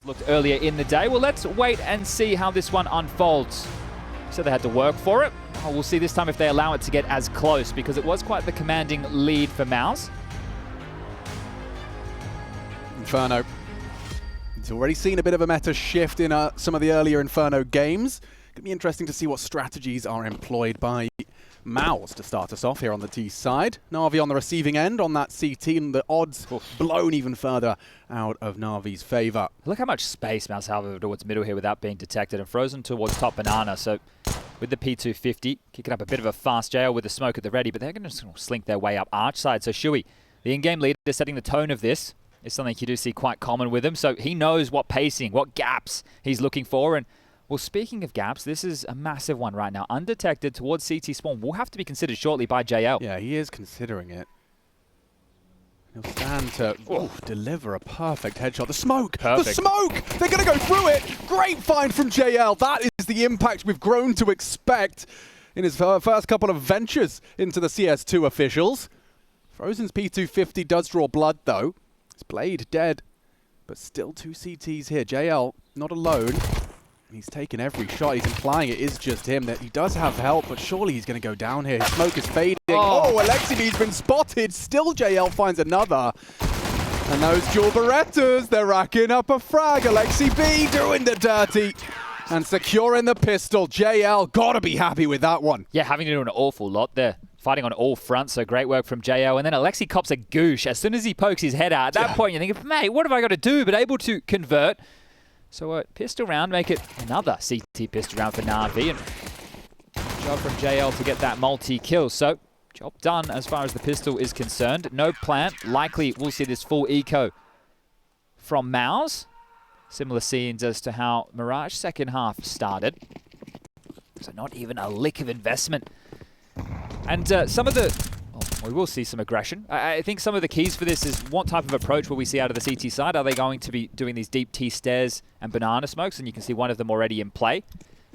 looked earlier in the day. Well, let's wait and see how this one unfolds. So they had to work for it. Oh, we'll see this time if they allow it to get as close, because it was quite the commanding lead for MOUZ. Inferno. It's already seen a bit of a meta shift in some of the earlier Inferno games. Could be interesting to see what strategies are employed by MOUZ to start us off here on the T side. NaVi on the receiving end on that CT, and the odds blown even further out of NaVi's favor. Look how much space MOUZ have towards middle here without being detected, and frozen towards top banana. So with the P250, kicking up a bit of a fast jail with the smoke at the ready, but they're going to slink their way up arch side. So siuhy, the in-game leader, setting the tone of this is something you do see quite common with him. So he knows what pacing, what gaps he's looking for. And well, speaking of gaps, this is a massive one right now. Undetected towards CT spawn will have to be considered shortly by JL. Yeah, he is considering it. He'll stand to deliver a perfect headshot. The smoke! Perfect. The smoke! They're going to go through it! Great find from JL. That is the impact we've grown to expect in his first couple of ventures into the CS2 officials. Frozen's P250 does draw blood, though. His blade dead, but still two CTs here. JL not alone. He's taken every shot. He's implying it is just him, that he does have help, but surely he's going to go down here. His smoke is fading. Oh, Aleksib, been spotted. Still JL finds another. And those dual Berettas, they're racking up a frag. Aleksib doing the dirty and securing the pistol. JL got to be happy with that one. Yeah, having to do an awful lot there. Fighting on all fronts, so great work from JL. And then Aleksib cops a goosh as soon as he pokes his head out. At that point, you're thinking, mate, what have I got to do? But able to convert. So a pistol round, make it another CT pistol round for NaVi. And job from JL to get that multi-kill. So job done as far as the pistol is concerned. No plant. Likely we'll see this full eco from MOUZ. Similar scenes as to how Mirage second half started. So not even a lick of investment. And some of the... we will see some aggression. I think some of the keys for this is what type of approach will we see out of the CT side. Are they going to be doing these deep T stairs and banana smokes? And you can see one of them already in play.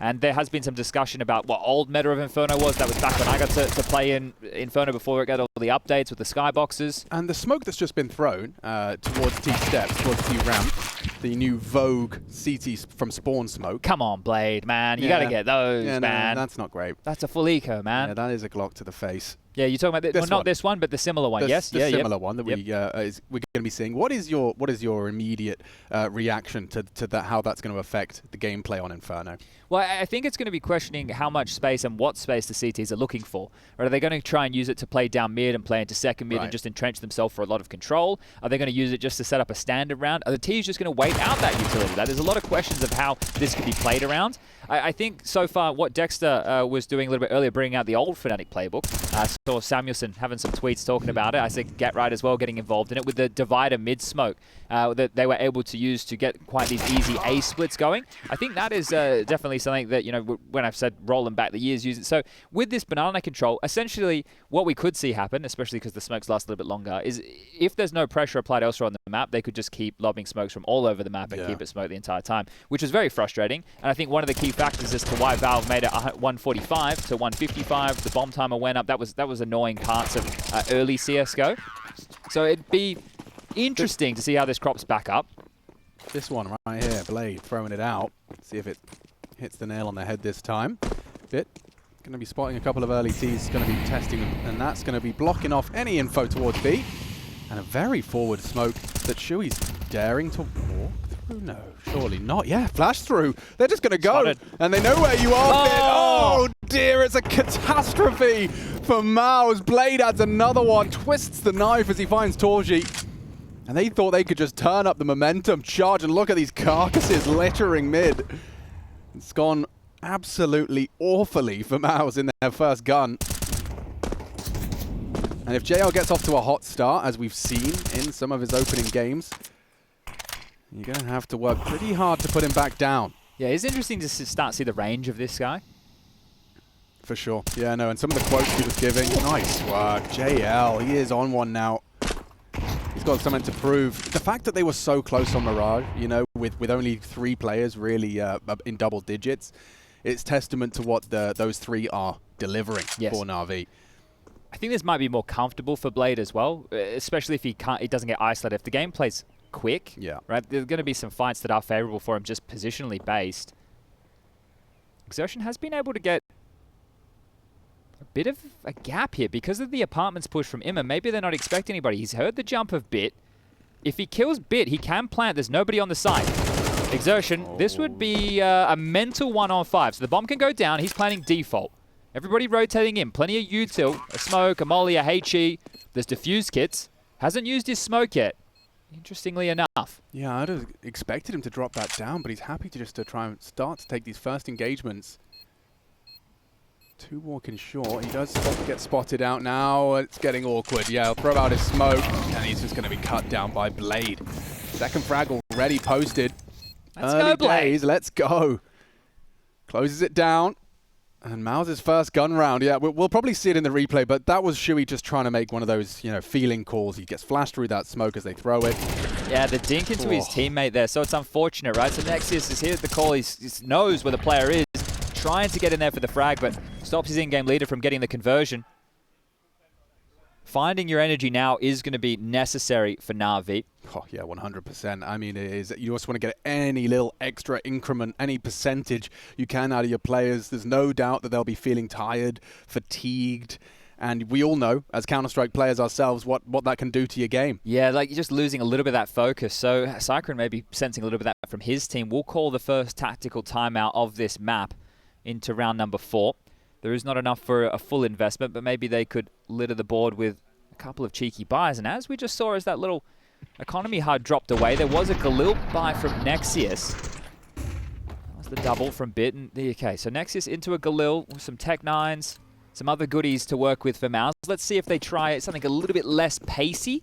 And there has been some discussion about what old meta of Inferno was. That was back when I got to play in Inferno before it got all the updates with the skyboxes. And the smoke that's just been thrown towards T steps, towards T ramp, the new Vogue CT from spawn smoke. Come on, Blade, man. You got to get those, man. No, that's not great. That's a full eco, man. Yeah, that is a Glock to the face. Yeah, you're talking about well, not this one, but the similar one. Yes, the similar one that we're going to be seeing. What is your immediate reaction to that? How that's going to affect the gameplay on Inferno? Well, I think it's going to be questioning how much space and what space the CTs are looking for. Or are they going to try and use it to play down mid and play into second mid and just entrench themselves for a lot of control? Are they going to use it just to set up a standard round? Are the T's just going to wait out that utility? There's a lot of questions of how this could be played around. I think so far what Dexter was doing a little bit earlier, bringing out the old Fnatic playbook. I saw Samuelson having some tweets talking about it. I said GetRight as well getting involved in it with the divider mid smoke that they were able to use to get quite these easy A splits going. I think that is definitely something that, you know, when I've said rolling back the years, use it. So with this banana control, essentially what we could see happen, especially because the smokes last a little bit longer, is if there's no pressure applied elsewhere on the map, they could just keep lobbing smokes from all over the map and keep it smoked the entire time, which is very frustrating. And I think one of the key factors as to why Valve made it 145 to 155, the bomb timer went up. That was annoying parts of early CSGO. So it'd be interesting to see how this crops back up. This one right here, Blade throwing it out. See if it hits the nail on the head this time. Bit. Going to be spotting a couple of early T's, going to be testing them, and that's going to be blocking off any info towards B. And a very forward smoke that siuhy's daring to walk through. No, surely not. Yeah, flash through. They're just going to go. Spotted. And they know where you are. Oh dear, it's a catastrophe for MOUZ. Blade adds another one, twists the knife as he finds Torji. And they thought they could just turn up the momentum, charge, and look at these carcasses littering mid. It's gone absolutely awfully for MOUZ in their first gun. And if JL gets off to a hot start, as we've seen in some of his opening games, you're going to have to work pretty hard to put him back down. Yeah, it's interesting to start to see the range of this guy. For sure. Yeah, no, and some of the quotes he was giving. Nice work. JL, he is on one now. He's got something to prove. The fact that they were so close on Mirage, you know, with only 3 players really in double digits, it's testament to what those 3 are delivering for NaVi. I think this might be more comfortable for Blade as well, especially if he doesn't get isolated. If the game plays quick. Yeah. Right? There's going to be some fights that are favorable for him just positionally based. xertioN has been able to get a bit of a gap here because of the apartments push from Imma. Maybe they're not expecting anybody. He's heard the jump of Bit. If he kills Bit, he can plant. There's nobody on the site. xertioN, this would be a mental 1-on-5. So the bomb can go down. He's planning default. Everybody rotating in. Plenty of util, a smoke, a molly, a HE. There's defuse kits. Hasn't used his smoke yet, interestingly enough. Yeah, I'd have expected him to drop that down, but he's happy to just try and start to take these first engagements. 2 walking short. He does get spotted out now. It's getting awkward. Yeah, he'll throw out his smoke, and he's just going to be cut down by Blade. Second frag already posted. Let's Early go, Blade. days, let's go. Closes it down. And MOUZ's first gun round. Yeah, we'll probably see it in the replay, but that was siuhy just trying to make one of those, feeling calls. He gets flashed through that smoke as they throw it. Yeah, the dink into his teammate there, so it's unfortunate, right? So Nexius is here at the call. He knows where the player is, trying to get in there for the frag, but stops his in-game leader from getting the conversion. Finding your energy now is going to be necessary for NaVi. Oh, yeah, 100%. I mean, it is. You just want to get any little extra increment, any percentage you can out of your players. There's no doubt that they'll be feeling tired, fatigued, and we all know, as Counter-Strike players ourselves, what that can do to your game. Yeah, like you're just losing a little bit of that focus. So cycloN may be sensing a little bit of that from his team. We'll call the first tactical timeout of this map into round number 4. There is not enough for a full investment, but maybe they could litter the board with a couple of cheeky buys. And as we just saw as that little economy HUD dropped away, there was a Galil buy from Nexius. That was the double from Bit. And okay, so Nexius into a Galil with some Tech 9s, some other goodies to work with for MOUZ. Let's see if they try something a little bit less pacey.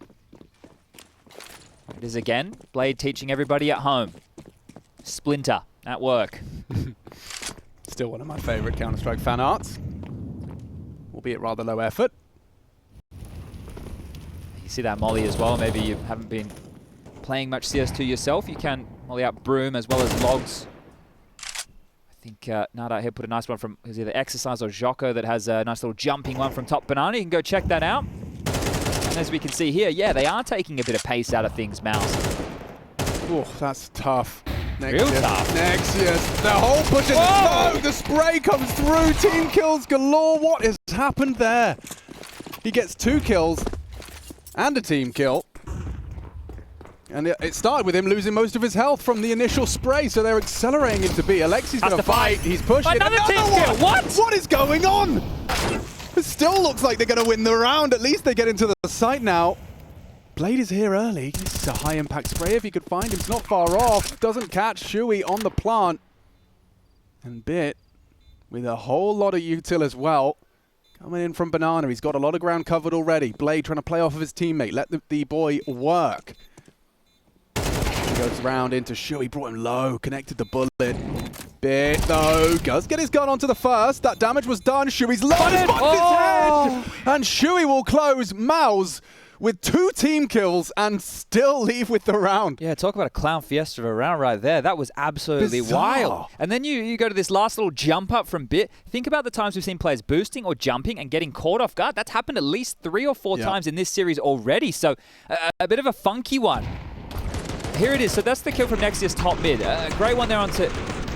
It is again, Blade teaching everybody at home. Splinter at work. Still one of my favorite Counter-Strike fan arts, albeit rather low effort. You see that molly as well. Maybe you haven't been playing much CS2 yourself. You can molly out Broom as well as Logs. I think Nada here put a nice one from either Exercise or Jocko that has a nice little jumping one from Top Banana. You can go check that out. And as we can see here, yeah, they are taking a bit of pace out of things, MOUZ. Oh, that's tough. Real tough. Nexius, the whole push in the spray comes through. Team kills galore. What has happened there? He gets 2 kills and a team kill. And it started with him losing most of his health from the initial spray, so they're accelerating into B. Aleksib's going to fight. He's pushing. Another team kill. What? What is going on? It still looks like they're going to win the round. At least they get into the site now. Blade is here early. This is a high-impact spray if he could find him. It's not far off. Doesn't catch siuhy on the plant. And Bit, with a whole lot of util as well. Coming in from Banana. He's got a lot of ground covered already. Blade trying to play off of his teammate. Let the boy work. He goes round into siuhy. Brought him low. Connected the bullet. Bit, though, does get his gun onto the first. That damage was done. siuhy's low. His head! And siuhy will close MOUZ with 2 team kills and still leave with the round. Yeah, talk about a clown fiesta of a round right there. That was absolutely wild. And then you go to this last little jump up from Bit. Think about the times we've seen players boosting or jumping and getting caught off guard. That's happened at least 3 or 4 times in this series already. So a bit of a funky one. Here it is. So that's the kill from Nexius top mid. Great one there onto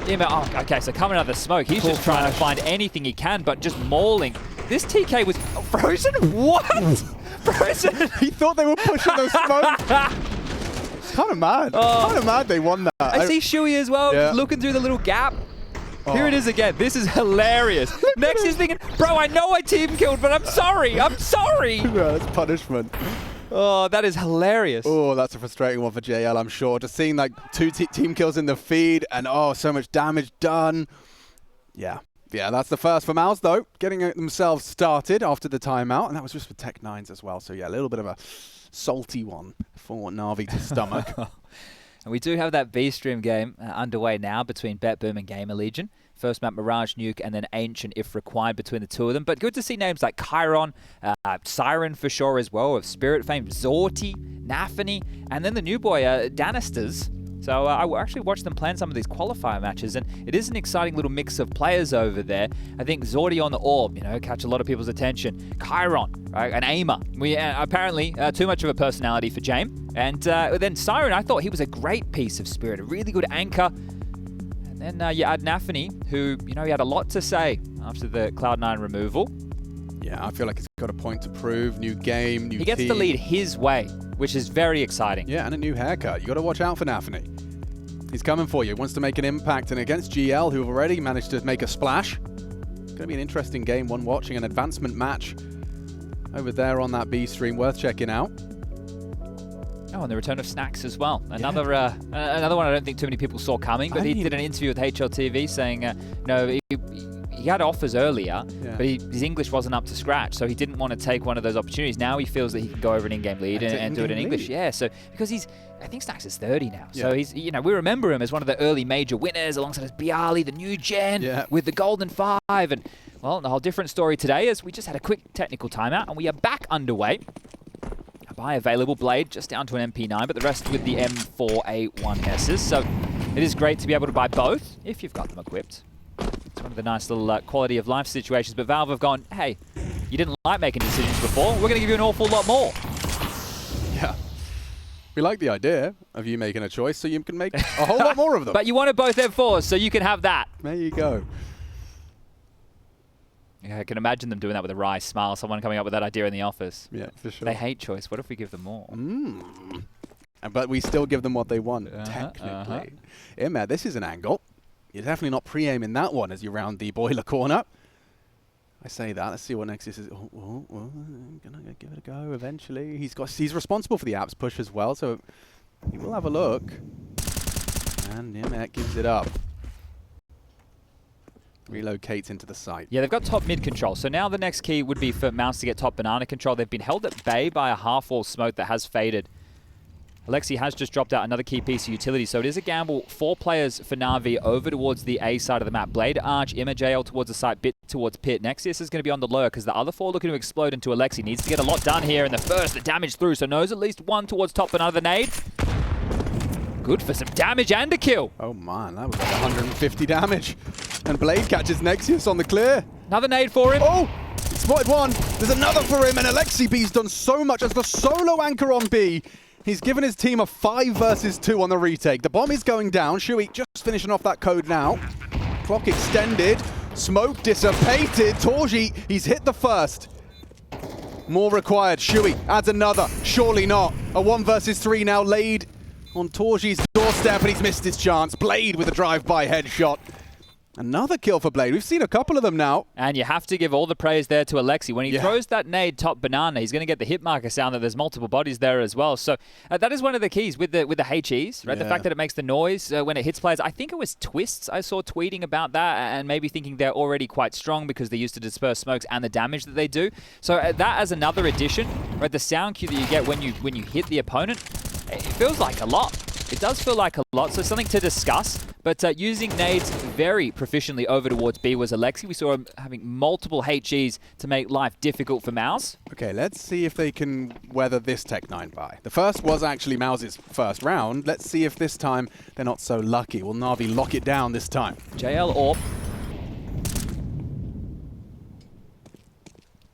Imma. Oh, okay, so coming out of the smoke. He's just trying to find anything he can, but just mauling. This TK was frozen? What? Frozen? He thought they were pushing those smokes. It's kind of mad. Kind of mad they won that. I see siuhy as well, looking through the little gap. Here it is again. This is hilarious. Next is thinking, bro, I know I team killed, but I'm sorry. I'm sorry. Yeah, that's punishment. Oh, that is hilarious. Oh, that's a frustrating one for JL, I'm sure. Just seeing like 2 team kills in the feed and so much damage done. Yeah. Yeah, that's the first for MOUZ, though, getting themselves started after the timeout, and that was just with Tech 9s as well. So, yeah, a little bit of a salty one for NaVi to stomach. And we do have that V-Stream game underway now between BetBoom and Gamer Legion. First map, Mirage Nuke, and then Ancient, if required, between the 2 of them. But good to see names like Chiron, Siren for sure as well, of Spirit fame, Zorti, Nafany, and then the new boy, Danisters. So I actually watched them plan some of these qualifier matches, and it is an exciting little mix of players over there. I think xertioN the Orb, catch a lot of people's attention. xertioN, right, an aimer. We apparently too much of a personality for James. And then siuhy, I thought he was a great piece of spirit, a really good anchor. And then you add NaVi, who, he had a lot to say after the Cloud9 removal. Yeah, I feel like he's got a point to prove. New game, new team. He gets to lead his way, which is very exciting. Yeah, and a new haircut. You got to watch out for NaVi. He's coming for you. Wants to make an impact. And against GL, who have already managed to make a splash. It's going to be an interesting game. One watching, an advancement match over there on that B stream. Worth checking out. Oh, and the return of Snacks as well. Another another one I don't think too many people saw coming, but he did an interview with HLTV saying, he had offers earlier, but his English wasn't up to scratch, so he didn't want to take one of those opportunities. Now he feels that he can go over an in-game lead and do it in English. Yeah, so because I think Snacks is 30 now, so he's, we remember him as one of the early major winners alongside Bialy, the new gen, with the Golden 5, and well, a whole different story today as we just had a quick technical timeout and we are back underway. Buy available, Blade just down to an MP9, but the rest with the M4A1Ss. So it is great to be able to buy both if you've got them equipped. It's one of the nice little quality of life situations. But Valve have gone, hey, you didn't like making decisions before. We're going to give you an awful lot more. Yeah. We like the idea of you making a choice so you can make a whole lot more of them. But you wanted both M4s, so you can have that. There you go. Yeah, I can imagine them doing that with a wry smile, someone coming up with that idea in the office. Yeah, for sure. They hate choice. What if we give them more? But we still give them what they want, technically. Imer, this is an angle. You're definitely not pre-aiming that one as you round the boiler corner. I say that. Let's see what Nexus is. I'm going to give it a go eventually. He's responsible for the apps push as well, so he will have a look. And Imer gives it up. Relocates into the site. Yeah, they've got top mid control. So now the next key would be for MOUZ to get top banana control. They've been held at bay by a half-wall smoke that has faded. Aleksib has just dropped out another key piece of utility, so it is a gamble. 4 players for NaVi over towards the A side of the map. Blade, Arch, Imma, JL towards the site, Bit towards Pit. Nexus is going to be on the lower because the other 4 looking to explode into Aleksib. Needs to get a lot done here in the first. The damage through, so knows at least 1 towards top banana. The nade. Good for some damage and a kill. Oh man, that was like 150 damage. And Blade catches Nexus on the clear. Another nade for him. Oh, he spotted one. There's another for him, and Aleksib B's done so much as the solo anchor on B. He's given his team a 5 versus 2 on the retake. The bomb is going down. siuhy just finishing off that code now. Clock extended. Smoke dissipated. Torji, he's hit the first. More required. siuhy adds another. Surely not. A 1 versus 3 now laid on Torji's doorstep, and he's missed his chance. Blade with a drive-by headshot. Another kill for Blade. We've seen a couple of them now. And you have to give all the praise there to Aleksib. When he throws that nade top banana, he's going to get the hit marker sound that there's multiple bodies there as well. So that is one of the keys with the HEs, right? The fact that it makes the noise when it hits players. I think it was Twists I saw tweeting about that and maybe thinking they're already quite strong because they used to disperse smokes and the damage that they do. So that as another addition, right? The sound cue that you get when you hit the opponent, it feels like a lot. It does feel like a lot, so something to discuss. But using nades very proficiently over towards B was Aleksib. We saw him having multiple HEs to make life difficult for MOUZ. Okay, let's see if they can weather this Tech9 buy. The first was actually MOUZ's first round. Let's see if this time they're not so lucky. Will NaVi lock it down this time? JL Orb.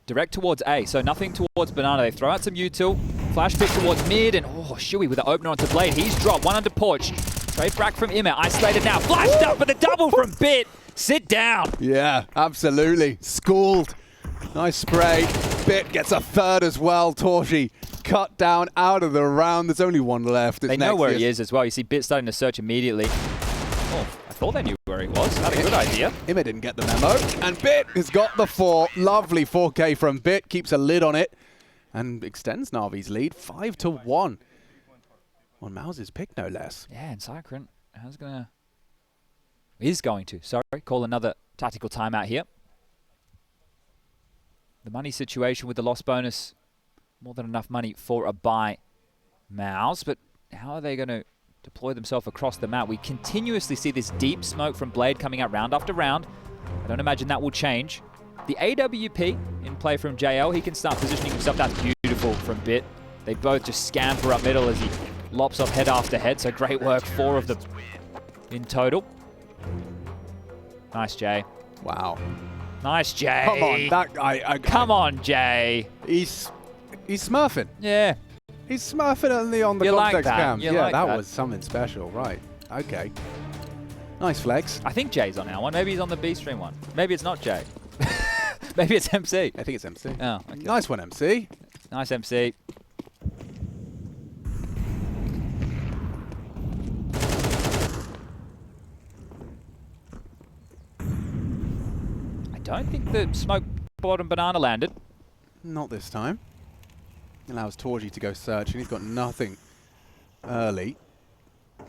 Direct towards A, so nothing towards banana. They throw out some util. Flash pick towards mid, and siuhy with the opener onto Blade. He's dropped, 1 under porch. Straight back from Imma, isolated now. Flashed up for the double from Bit. Sit down. Yeah, absolutely. Schooled. Nice spray. Bit gets a 3rd as well. Torji cut down out of the round. There's only 1 left. They know where he is as well. You see Bit starting to search immediately. Oh, I thought they knew where he was. Had a good idea. Imma didn't get the memo. And Bit has got the 4. Lovely 4K from Bit. Keeps a lid on it. And extends NaVi's lead. 5-1. On MOUZ's pick, no less. Yeah, and siuhy is going to call another tactical timeout here. The money situation with the loss bonus, more than enough money for a buy MOUZ, but how are they going to deploy themselves across the map? We continuously see this deep smoke from Blade coming out round after round. I don't imagine that will change. The AWP in play from JL, he can start positioning himself. That's beautiful from Bit. They both just scamper up middle as he lops off head after head, so great work, 4 of them in total. Nice, Jay. Wow. Nice, Jay. Come on, that guy. Come on, Jay. He's smurfing. Yeah. He's smurfing on the You like context that. cam. You Yeah, like that that. was something special. Right. Okay. Nice flex. I think Jay's on our one. Maybe he's on the B stream one. Maybe it's not Jay. Maybe it's MC. I think it's MC. Oh, okay. Nice one, MC. Nice, MC. I don't think the smoke bottom banana landed. Not this time. Allows Torgy to go search, and he's got nothing early.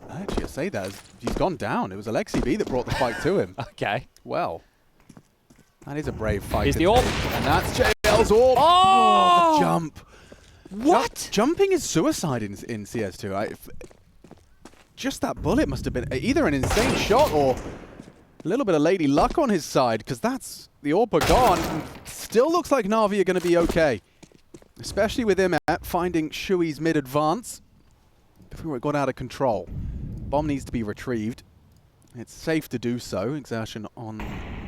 Actually, I say that, he's gone down. It was Aleksib that brought the fight to him. Okay. Well, that is a brave fight. Here's the orb. And that's JL's orb. Oh! The jump. What? Jumping is suicide in CS2. Just that bullet must have been either an insane shot or a little bit of lady luck on his side, because that's the AWP gone. Still looks like NaVi are going to be okay, especially with him finding siuhy's mid-advance before it got out of control. Bomb needs to be retrieved. It's safe to do so. xertioN on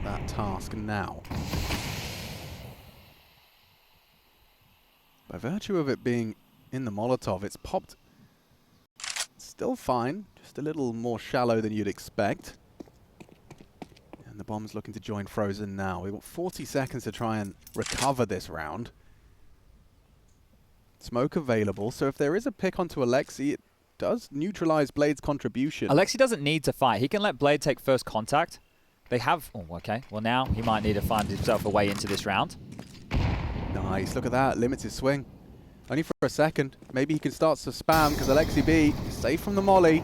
that task now. By virtue of it being in the Molotov, it's popped. Still fine, just a little more shallow than you'd expect. And the bomb's looking to join Frozen now. We've got 40 seconds to try and recover this round. Smoke available, so if there is a pick onto Aleksib, it does neutralize Blade's contribution. Aleksib doesn't need to fight. He can let Blade take first contact. They have... Oh, okay. Well, now he might need to find himself a way into this round. Nice, look at that. Limits his swing. Only for a second. Maybe he can start to spam, because Aleksib is safe from the molly.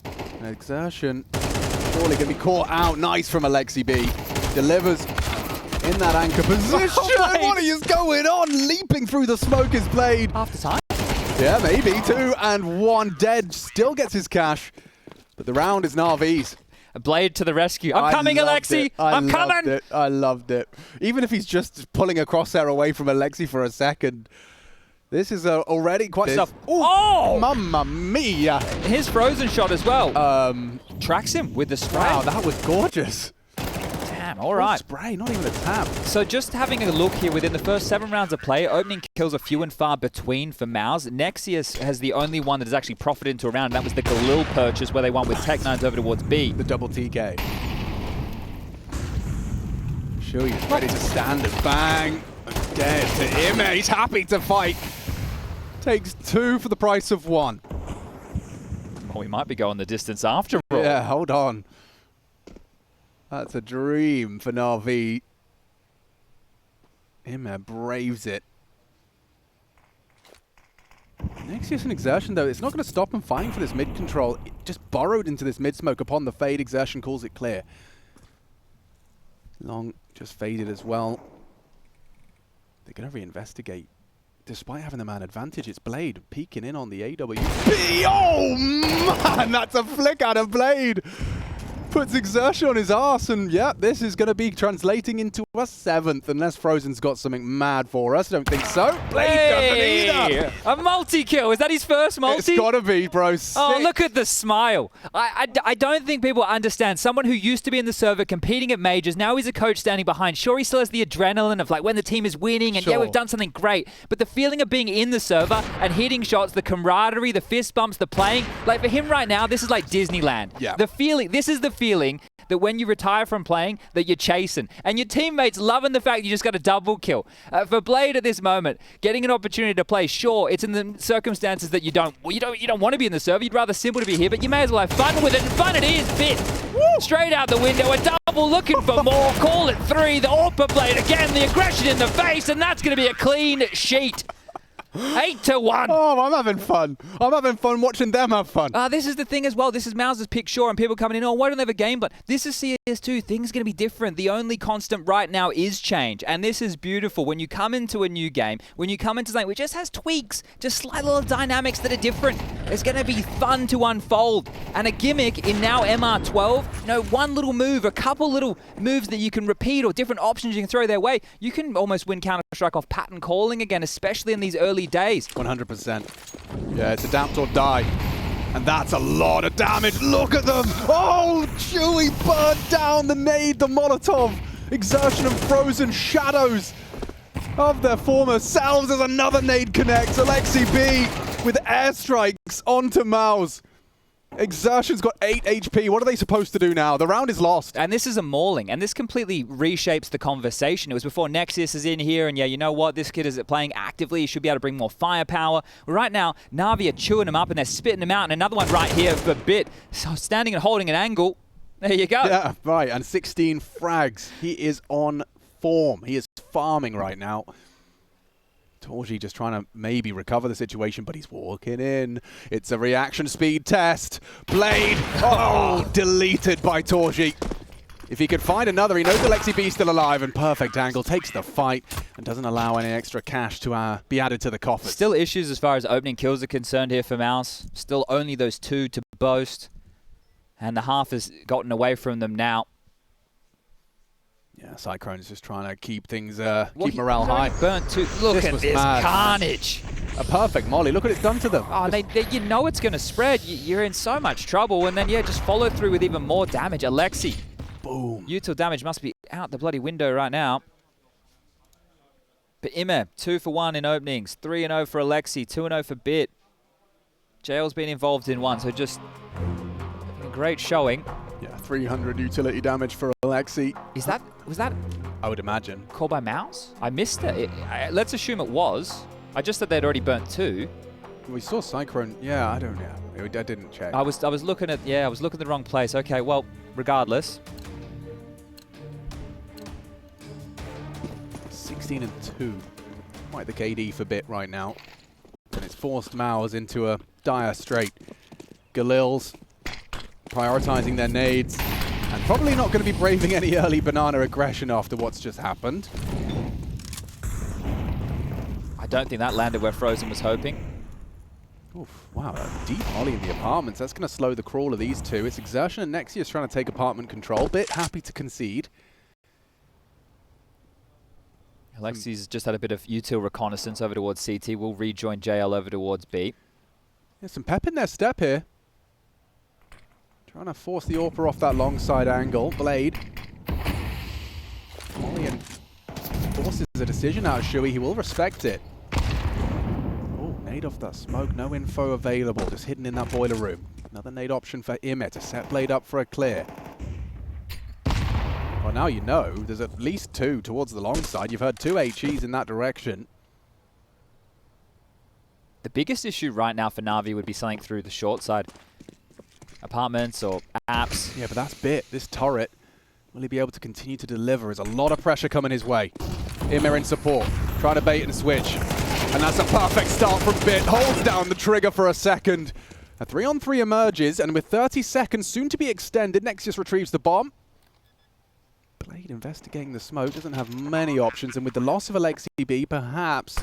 And xertioN surely going to be caught out. Nice from Aleksib. Delivers in that anchor position. What is going on? Leaping through the smoke is Blade. After time? Yeah, maybe. 2 and 1 dead. Still gets his cash. But the round is NaVi's. Blade to the rescue. I'm coming, Aleksib. I'm coming. I loved it. Even if he's just pulling a crosshair away from Aleksib for a second. This is already quite stuff. Oh! Mamma mia! His frozen shot as well. Tracks him with the spray. Wow, that was gorgeous. Damn, all right. Spray, not even a tap. So just having a look here, within the first 7 rounds of play, opening kills are few and far between for MOUZ. Nexius has the only one that has actually profited into a round, and that was the Galil purchase where they won with Tech9s over towards B. The double TK. siuhy's ready to stand and bang. Dead to him. He's happy to fight. Takes 2 for the price of 1. Oh, we might be going the distance after all. Yeah, hold on. That's a dream for NaVi. Imer braves it. Nexius and xertioN, though, it's not going to stop him fighting for this mid-control. It just burrowed into this mid-smoke upon the fade. xertioN calls it clear. Long just faded as well. They're going to reinvestigate. Despite having the man advantage, it's Blade peeking in on the AWP. Oh, man, that's a flick out of Blade. Puts xertioN on his arse, and yeah, this is going to be translating into a 7th, unless Frozen's got something mad for us. I don't think so. Blade doesn't either. A multi-kill. Is that his first multi? It's got to be, bro. Oh, look at the smile. I don't think people understand. Someone who used to be in the server competing at majors, now he's a coach standing behind. Sure, he still has the adrenaline of like when the team is winning and yeah, we've done something great. But the feeling of being in the server and hitting shots, the camaraderie, the fist bumps, the playing, like for him right now, this is like Disneyland. Yeah. The feeling, this is the feeling that when you retire from playing, that you're chasing. And your teammates loving the fact you just got a double kill. For Blade at this moment, getting an opportunity to play, sure, it's in the circumstances that you don't want to be in the server. You'd rather simple to be here, but you may as well have fun with it. And fun it is, bit. Woo! Straight out the window, a double looking for more. Call it 3. The AWP Blade again, the aggression in the face, and that's going to be a clean sheet. 8-1. Oh, I'm having fun. I'm having fun watching them have fun. This is the thing as well. This is MOUZ's pick, sure, and people coming in, oh, why don't they have a game plan? This is CS2. Things are going to be different. The only constant right now is change, and this is beautiful. When you come into a new game, when you come into something which just has tweaks, just slight little dynamics that are different, it's going to be fun to unfold. And a gimmick in now MR12, you know, one little move, a couple little moves that you can repeat or different options you can throw their way, you can almost win Counter-Strike off pattern calling again, especially in these early early days. 100%. Yeah, it's adapt or die. And that's a lot of damage. Look at them. Oh, siuhy burned down the nade, the Molotov. xertioN and Frozen shadows of their former selves as another nade connects. Aleksib with airstrikes onto MOUZ. xertioN's got 8 HP. What are they supposed to do now? The round is lost. And this is a mauling, and this completely reshapes the conversation. It was before Nexus is in here, and yeah, you know what? This kid is playing actively. He should be able to bring more firepower. Right now, NaVi are chewing him up, and they're spitting him out. And another one right here for Bit. So standing and holding an angle. There you go. Yeah, right. And 16 frags. He is on form. He is farming right now. Torji just trying to maybe recover the situation, but he's walking in. It's a reaction speed test. Blade, oh, deleted by Torji. If he could find another, he knows Aleksib still alive, and perfect angle, takes the fight, and doesn't allow any extra cash to be added to the coffers. Still issues as far as opening kills are concerned here for MOUZ. Still only those 2 to boast, and the half has gotten away from them now. Yeah, siuhy's just trying to keep things, keep morale high. Burnt too. Look at this carnage. A perfect molly. Look what it's done to them. Oh, you know it's going to spread. You're in so much trouble. And then, yeah, just follow through with even more damage. Aleksib. Boom. Util damage must be out the bloody window right now. But IEM, 2 for 1 in openings. 3-0 for Aleksib. 2-0 for Bit. JL's been involved in one, so just a great showing. Yeah, 300 utility damage for Aleksib. Was that? I would imagine. Called by MOUZ? I missed it. Let's assume it was. I just thought they'd already burnt 2. We saw siuhy. Yeah, I don't know. I didn't check. I was looking at I was looking at the wrong place. Okay, well, regardless. 16 and 2. Quite the KD for Bit right now. And it's forced MOUZ into a dire strait. Galil's prioritizing their nades, and probably not going to be braving any early banana aggression after what's just happened. I don't think that landed where Frozen was hoping. Oof, wow, a deep molly in the apartments. That's going to slow the crawl of these two. It's xertioN and Nexius trying to take apartment control. Bit happy to concede. Aleksib's just had a bit of util reconnaissance over towards CT. Will rejoin JL over towards B. There's some pep in their step here. Trying to force the AWPer off that long side angle. Blade. Molly and forces a decision out of siuhy. He will respect it. Oh, nade off that smoke. No info available. Just hidden in that boiler room. Another nade option for IEM to set Blade up for a clear. Well, now you know. There's at least 2 towards the long side. You've heard 2 HEs in that direction. The biggest issue right now for NaVi would be something through the short side. Apartments or apps. Yeah, but that's Bit. This turret, will he be able to continue to deliver? There's a lot of pressure coming his way. IEM in support, trying to bait and switch. And that's a perfect start from Bit. Holds down the trigger for a second. A 3-on-3 emerges, and with 30 seconds soon to be extended, Nexus retrieves the bomb. Blade investigating the smoke, doesn't have many options, and with the loss of Aleksib, perhaps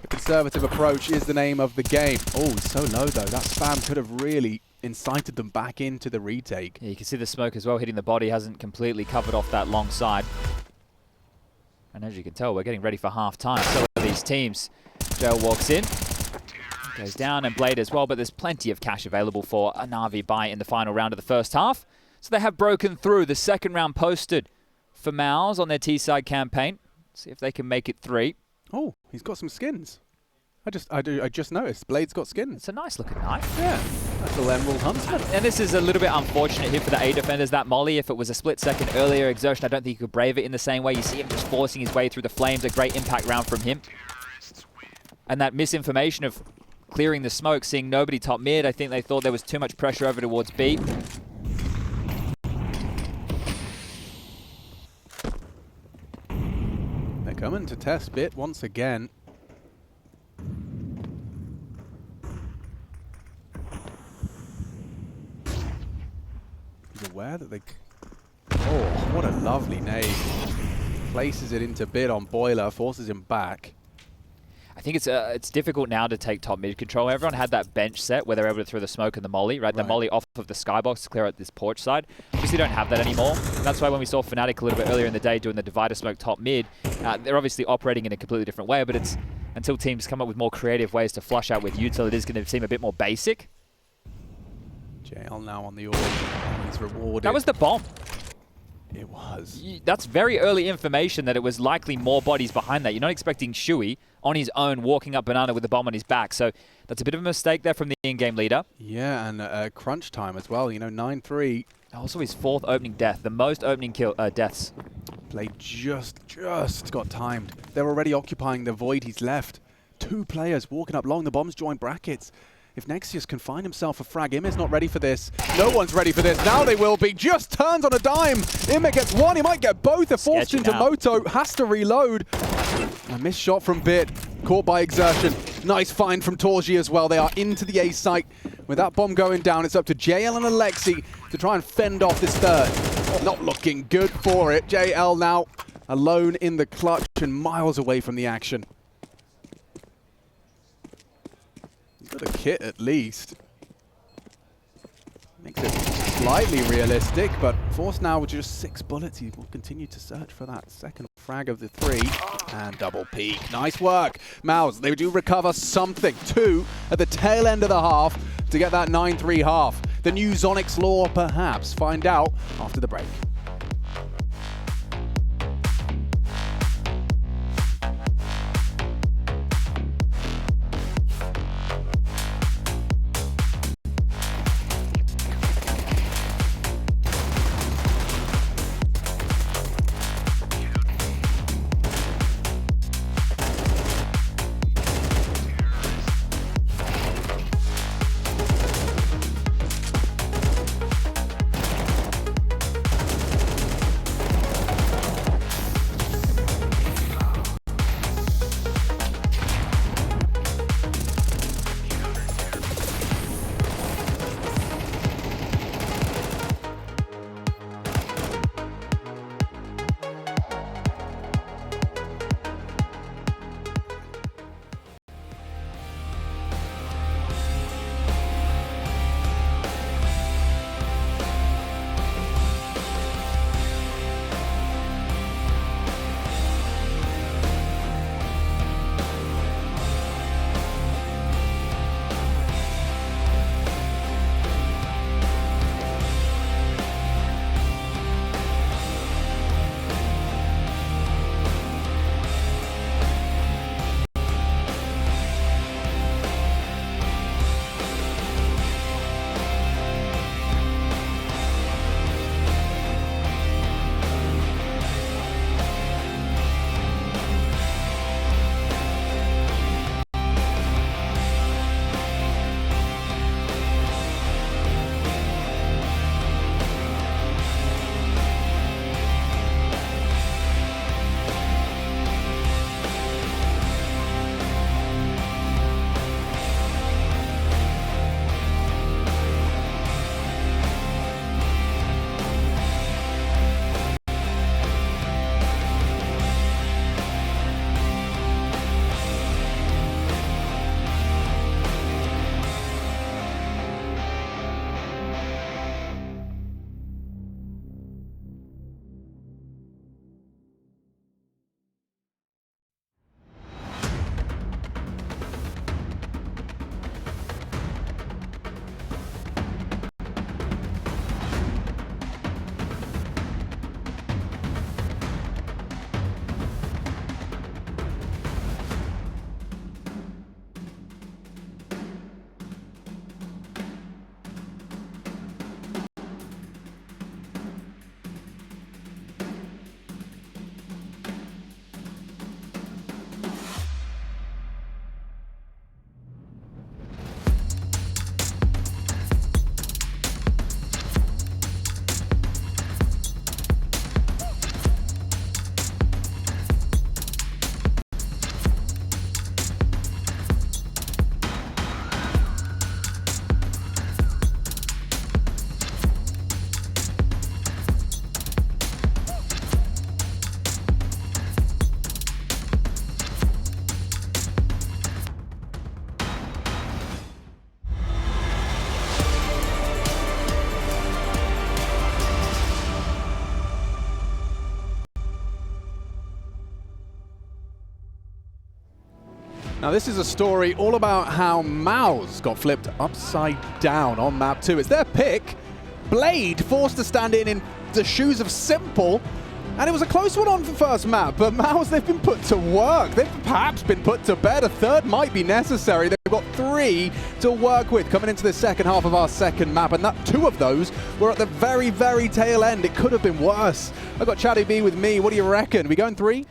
a conservative approach is the name of the game. Oh, he's so low though. That spam could have really incited them back into the retake. Yeah, you can see the smoke as well hitting the body, hasn't completely covered off that long side. And as you can tell, we're getting ready for half-time. So are these teams. JL walks in, goes down, and Blade as well, but there's plenty of cash available for a NaVi buy in the final round of the first half. So they have broken through. The second round posted for MOUZ on their T-side campaign. See if they can make it 3. Oh, he's got some skins. I just noticed. Blade's got skins. It's a nice looking knife. Yeah. That's a Emerald Huntsman. And this is a little bit unfortunate here for the A defenders. That molly, if it was a split second earlier, xertioN, I don't think he could brave it in the same way. You see him just forcing his way through the flames. A great impact round from him. And that misinformation of clearing the smoke, seeing nobody top mid, I think they thought there was too much pressure over towards B. They're coming to test Bit once again. He's aware that they... Oh, what a lovely nade. Places it into Bit on Boiler, forces him back. I think it's difficult now to take top mid control. Everyone had that bench set where they're able to throw the smoke and the molly, right? The molly off of the skybox to clear out this porch side. Obviously don't have that anymore. And that's why when we saw Fnatic a little bit earlier in the day doing the divider smoke top mid, they're obviously operating in a completely different way, but it's until teams come up with more creative ways to flush out with util, it is going to seem a bit more basic. JL now on the orb. He's rewarded. That was the bomb. It was. That's very early information that it was likely more bodies behind that. You're not expecting siuhy on his own walking up banana with the bomb on his back. So that's a bit of a mistake there from the in-game leader. Yeah, and crunch time as well. You know, 9-3. Also his 4th opening death, the most opening kill deaths. Play just got timed. They're already occupying the void he's left. 2 players walking up long. The bomb's joined brackets. If Nexius can find himself a frag, Im is not ready for this. No one's ready for this. Now they will be. Just turns on a dime. Im gets one. He might get both. They're forced into Moto. Has to reload. A missed shot from Bit. Caught by xertioN. Nice find from Torji as well. They are into the A site. With that bomb going down, it's up to JL and Aleksib to try and fend off this third. Not looking good for it. JL now alone in the clutch and miles away from the action. Got a kit at least. Makes it slightly realistic, but forced now with just 6 bullets. He will continue to search for that second frag of the 3. And double peek. Nice work. MOUZ, they do recover something. 2 at the tail end of the half to get that 9-3 half. The new Zonics lore, perhaps. Find out after the break. Now this is a story all about how MOUZ got flipped upside down on map 2. It's their pick. Blade forced to stand in the shoes of Simple. And it was a close one on for first map, but MOUZ, they've been put to work. They've perhaps been put to bed. A third might be necessary. They've got 3 to work with coming into the second half of our second map, and that 2 of those were at the very, very tail end. It could have been worse. I've got Chatty B with me. What do you reckon? We going 3?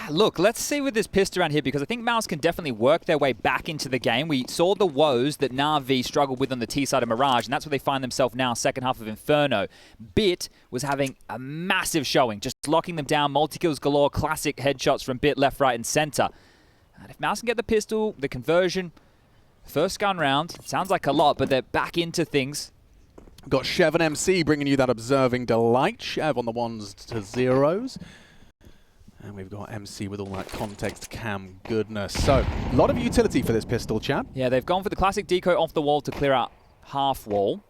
Look, let's see with this pistol around here, because I think MOUZ can definitely work their way back into the game. We saw the woes that NaVi struggled with on the T side of Mirage, and that's where they find themselves now, second half of Inferno. Bit was having a massive showing, just locking them down, multi-kills galore, classic headshots from Bit left, right, and center. And if MOUZ can get the pistol, the conversion, first gun round, sounds like a lot, but they're back into things. We've got Chev and MC bringing you that observing delight. Chev on the 1s to 0s. And we've got MC with all that context cam goodness. So, a lot of utility for this pistol, Chad. Yeah, they've gone for the classic decoy off the wall to clear out half wall.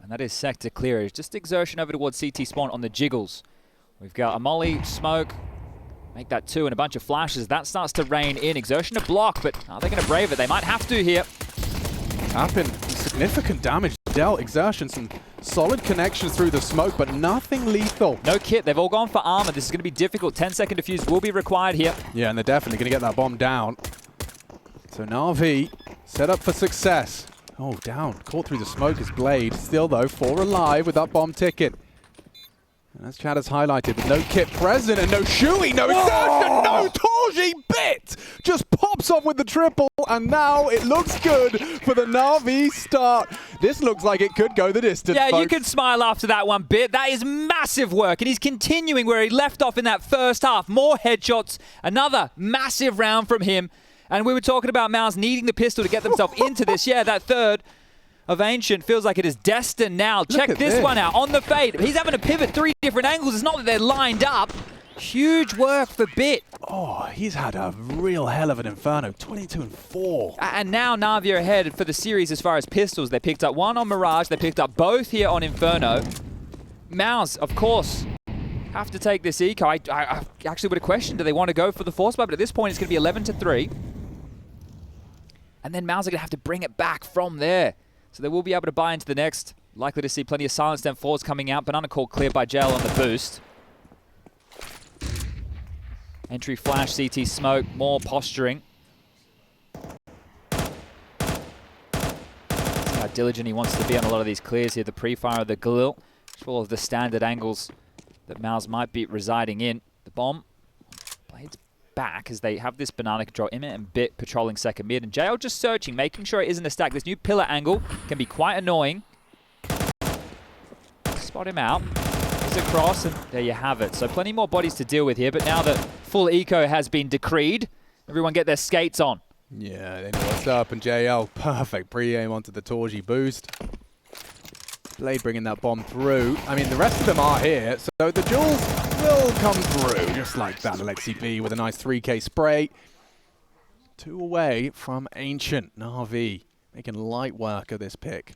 And that is sector clear. It's just exertion over towards CT spawn on the jiggles. We've got a molly, smoke, make that 2 and a bunch of flashes. That starts to rain in. Exertion to block, but are they going to brave it? They might have to here. Tapping, significant damage dealt. Exertion, some solid connections through the smoke, but nothing lethal. No kit. They've all gone for armor. This is going to be difficult. 10-second defuse will be required here. Yeah, and they're definitely going to get that bomb down. So NaVi set up for success. Oh, down. Caught through the smoke is Blade. Still, though, 4 alive with that bomb ticket. And as Chad has highlighted, with no kit present and no siuhy, no exertion, no torji. Bit just pops off with the triple, and now it looks good for the NaVi start. This looks like it could go the distance, Yeah, folks. you can smile after that one, Bit. That is massive work, and he's continuing where he left off in that first half. More headshots, another massive round from him. And we were talking about MOUZ needing the pistol to get themselves into this. Yeah, that third of Ancient feels like it is destined now. Check this one out on the fade. He's having to pivot 3 different angles. It's not that they're lined up. Huge work for Bit. Oh, he's had a real hell of an Inferno. 22 and 4. And now NaVi are ahead for the series as far as pistols. They picked up 1 on Mirage. They picked up both here on Inferno. MOUZ, of course, have to take this eco. I actually would have questioned, do they want to go for the force buy? But at this point, it's going to be 11-3. And then MOUZ are going to have to bring it back from there. So they will be able to buy into the next. Likely to see plenty of silence down forwards coming out. Banana call cleared by JL on the boost. Entry flash, CT smoke, more posturing. See how diligent he wants to be on a lot of these clears here. The pre-fire of the Galil. Just all of the standard angles that MOUZ might be residing in. The bomb. Blades back as they have this banana control. Imit and Bit patrolling second mid. And JL just searching, making sure it isn't a stack. This new pillar angle can be quite annoying. Spot him out. He's across, and there you have it. So plenty more bodies to deal with here, but now that full eco has been decreed, everyone get their skates on. Yeah, they know what's up, and JL, perfect pre-aim onto the Torji boost. Blade bringing that bomb through. I mean, the rest of them are here, so the jewels will come through, just like that. Aleksib with a nice 3K spray. 2 away from Ancient. NaVi making light work of this pick.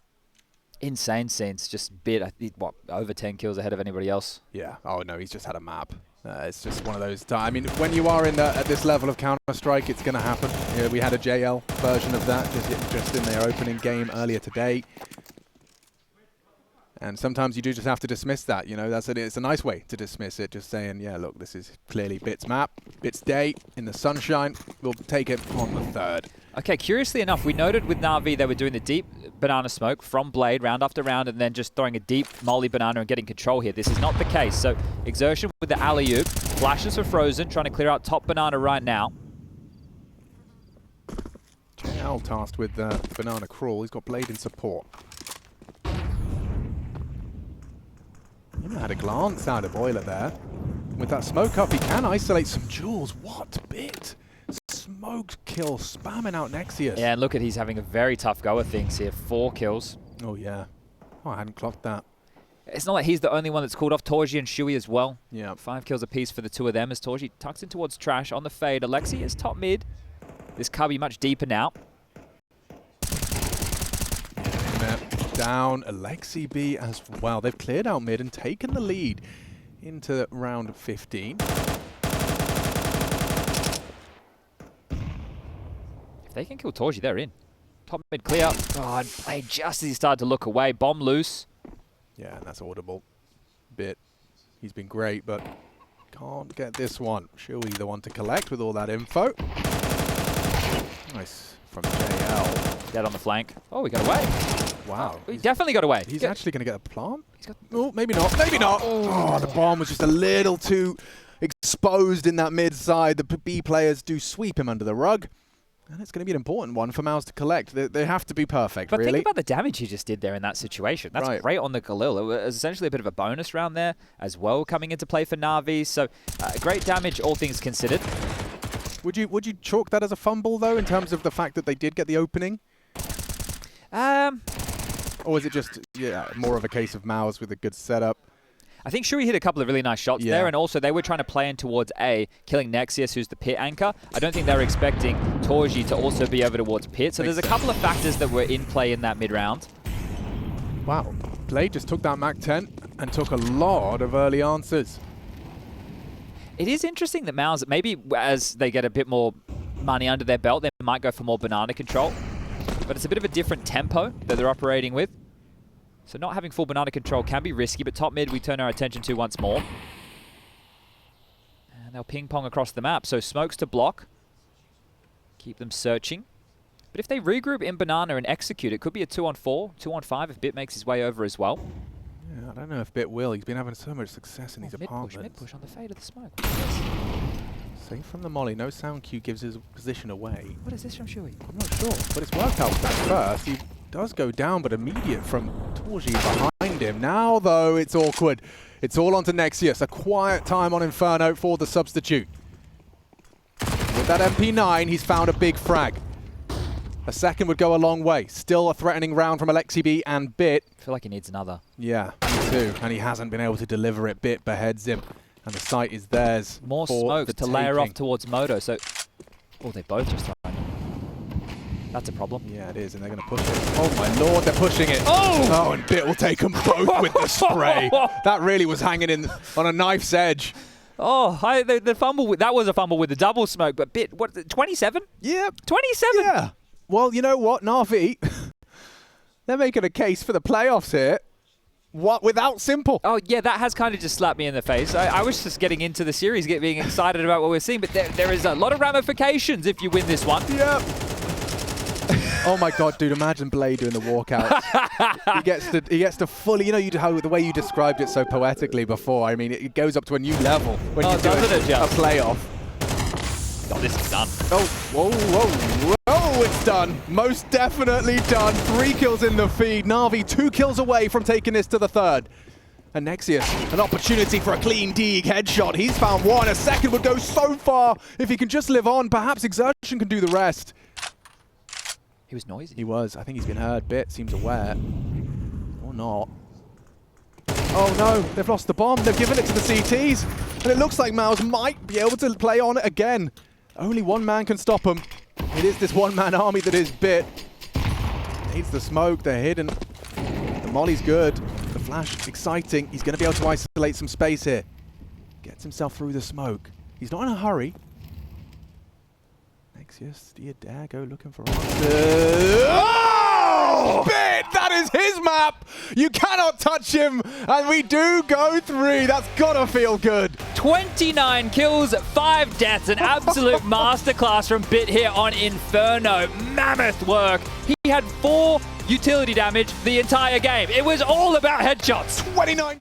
Insane scenes, just Bit, I think, what, over 10 kills ahead of anybody else? Yeah, oh no, he's just had a map. It's just one of those times. I mean, when you are at this level of Counter-Strike, it's going to happen. Yeah, we had a JL version of that just in their opening game earlier today. And sometimes you do just have to dismiss that, you know, it's a nice way to dismiss it, just saying, yeah, look, this is clearly Bit's map, Bit's day, in the sunshine, we'll take it on the 3rd. Okay, curiously enough, we noted with NaVi they were doing the deep banana smoke from Blade round after round and then just throwing a deep molly banana and getting control here. This is not the case, so exertion with the alley-oop, flashes for Frozen, trying to clear out top banana right now. JL tasked with banana crawl, he's got Blade in support. He had a glance out of Boiler there. With that smoke up, he can isolate some jewels. What Bit? Smoke kill, spamming out Nexius. Yeah, and look at, he's having a very tough go of things here. 4 kills. Oh, yeah. Oh, I hadn't clocked that. It's not like he's the only one that's called off. Torji and siuhy as well. Yeah. 5 kills apiece for the 2 of them as Torji tucks in towards Trash on the fade. Aleksib is top mid. This cubby much deeper now. Down Aleksib as well. They've cleared out mid and taken the lead into round 15. If they can kill torji, they're in. Top mid clear. Oh, and played just as he started to look away. Bomb loose. Yeah, and that's audible. Bit. He's been great, but can't get this one. siuhy the one to collect with all that info. Nice from JL. Dead on the flank. Oh, we got away. Wow. We definitely got away. He's actually going to get a plant? Oh, maybe not. Maybe not. Oh, the bomb was just a little too exposed in that mid side. The B players do sweep him under the rug. And it's going to be an important one for MOUZ to collect. They have to be perfect, but really. Think about the damage he just did there in that situation. That's great on the Galil. It was essentially a bit of a bonus round there as well coming into play for NaVi. So great damage, all things considered. Would you chalk that as a fumble, though, in terms of the fact that they did get the opening? Or is it just more of a case of MOUZ with a good setup? I think siuhy hit a couple of really nice shots there, and also they were trying to play in towards A, killing Nexius, who's the pit anchor. I don't think they were expecting torji to also be over towards pit, so there's a couple of factors that were in play in that mid-round. Wow. Blade just took that MAC-10 and took a lot of early answers. It is interesting that MOUZ, maybe as they get a bit more money under their belt, they might go for more banana control, but it's a bit of a different tempo that they're operating with. So not having full banana control can be risky, but top mid we turn our attention to once more. And they'll ping pong across the map. So smokes to block. Keep them searching. But if they regroup in banana and execute, it could be a 2-on-4, 2-on-5 if Bit makes his way over as well. Yeah, I don't know if Bit will. He's been having so much success in these apartments. Mid push on the fade of the smoke. Safe from the molly. No sound cue gives his position away. What is this from siuhy? I'm not sure, but it's worked out first. He does go down, but immediate from torji behind him. Now, though, it's awkward. It's all onto Nexius. A quiet time on Inferno for the substitute. With that MP9, he's found a big frag. A second would go a long way. Still a threatening round from Aleksib and Bit. I feel like he needs another. Yeah, me too. And he hasn't been able to deliver it. Bit beheads him. And the site is theirs. More smokes to layer off towards Moto. So, oh, they both just thrown. That's a problem. Yeah, it is, and they're going to push it. Oh my lord, they're pushing it. Oh, and Bit will take them both with the spray. That really was hanging in on a knife's edge. Oh, the fumble. That was a fumble with the double smoke, but Bit, what, 27? Yeah. 27? Yeah. Well, you know what, NaVi, they're making a case for the playoffs here. What, without Simple? Oh, yeah, that has kind of just slapped me in the face. I was just getting into the series, being excited about what we're seeing, but there is a lot of ramifications if you win this one. Yep. Oh my god, dude, imagine Blade doing the walkout. he gets to fully, you know the way you described it so poetically before. I mean, it goes up to a new level when you do a playoff. Oh, this is done. Oh, whoa, it's done. Most definitely done. 3 kills in the feed. NaVi 2 kills away from taking this to the third. And Nexius, an opportunity for a clean Deeg headshot. He's found one. A second would go so far. If he can just live on, perhaps xertioN can do the rest. He was noisy. He was. I think he's been heard. Bit seems aware. Or not. Oh no, they've lost the bomb. They've given it to the CTs. And it looks like MOUZ might be able to play on it again. Only one man can stop him. It is this one-man army that is Bit. Needs the smoke. They're hidden. The molly's good. The flash, exciting. He's going to be able to isolate some space here. Gets himself through the smoke. He's not in a hurry. Nexius, do you dare go looking for answers? Oh! Bit! That is his map! You cannot touch him! And we do go 3. That's gotta feel good. 29 kills, 5 deaths, an absolute masterclass from Bit here on Inferno. Mammoth work. He had 4 utility damage the entire game. It was all about headshots. 29.